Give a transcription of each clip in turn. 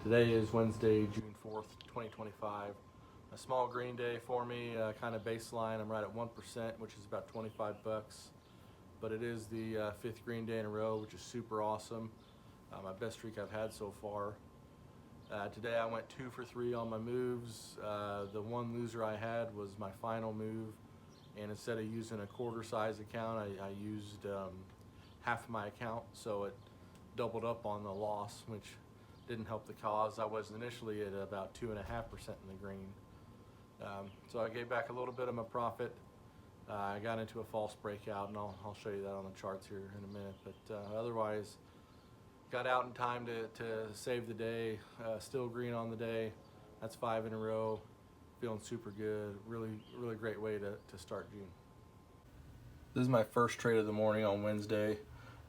Today is Wednesday, June 4th, 2025. A small green day for me, kind of baseline. I'm right at 1%, which is about 25 bucks. But it is the fifth green day in a row, which is super awesome. My best streak I've had so far. Today I went 2 for 3 on my moves. The one loser I had was my final move, and instead of using a quarter size account, I used half of my account, so it doubled up on the loss, which didn't help the cause. I was initially at about 2.5% in the green. So I gave back a little bit of my profit. I got into a false breakout, and I'll show you that on the charts here in a minute, but otherwise got out in time to save the day. Still green on the day. That's 5 in a row. Feeling super good. Really great way to start June. This is my first trade of the morning on Wednesday.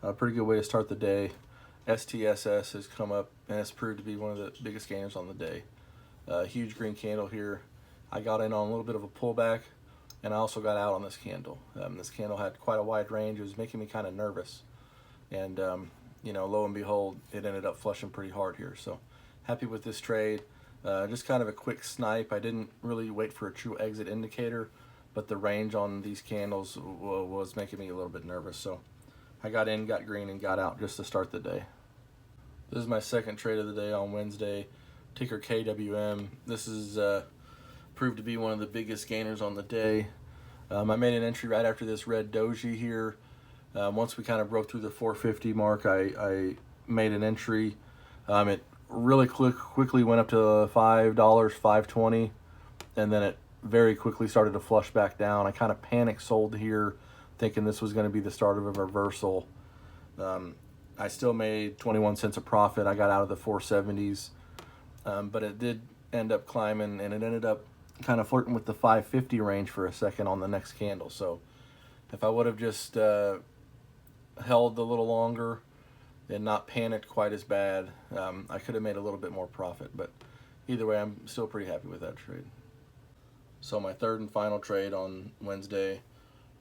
A pretty good way to start the day. STSS has come up and it's proved to be one of the biggest gainers on the day. Huge green candle here. I got in on a little bit of a pullback, and I also got out on this candle. This candle had quite a wide range. It was making me kind of nervous, and you know, lo and behold, it ended up flushing pretty hard here. So happy with this trade. Just kind of a quick snipe. I didn't really wait for a true exit indicator, but the range on these candles was making me a little bit nervous. So I got in, got green, and got out just to start the day. This is my second trade of the day on Wednesday. Ticker KWM. This is proved to be one of the biggest gainers on the day. I made an entry right after this red doji here. Once we kind of broke through the 450 mark, I made an entry. It really quickly went up to $5, $5.20, and then it very quickly started to flush back down. I kind of panic sold here, thinking this was going to be the start of a reversal. I still made 21 cents a profit. I got out of the 470s, but it did end up climbing, and it ended up kind of flirting with the 550 range for a second on the next candle. So if I would have just held a little longer and not panicked quite as bad, I could have made a little bit more profit. But either way, I'm still pretty happy with that trade. So my third and final trade on Wednesday,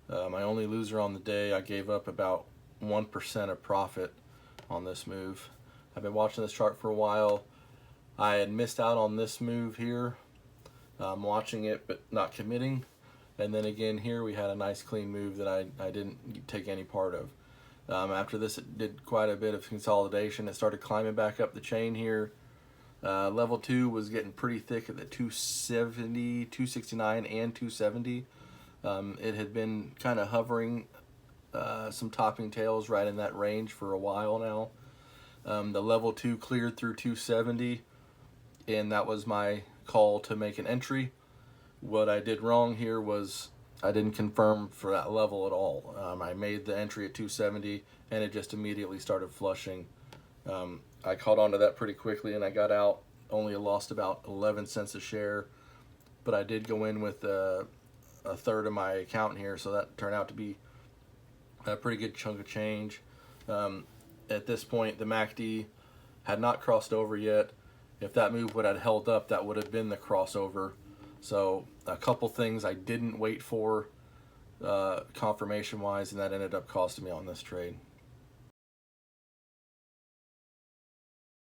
my only loser on the day. I gave up about 1% of profit on this move. I've been watching this chart for a while. I had missed out on this move here. I'm watching it but not committing. And then again here we had a nice clean move that I didn't take any part of. After this, it did quite a bit of consolidation. It started climbing back up the chain here. Level 2 was getting pretty thick at the 270, 269, and 270. It had been kind of hovering some topping tails right in that range for a while now. The level 2 cleared through 270, and that was my call to make an entry. What I did wrong here was I didn't confirm for that level at all. I made the entry at 270, and it just immediately started flushing. I caught on to that pretty quickly, and I got out. Only lost about 11 cents a share, but I did go in with a third of my account here, so that turned out to be a pretty good chunk of change. At this point, the MACD had not crossed over yet. If that move would have held up, that would have been the crossover. So a couple things I didn't wait for confirmation wise, and that ended up costing me on this trade.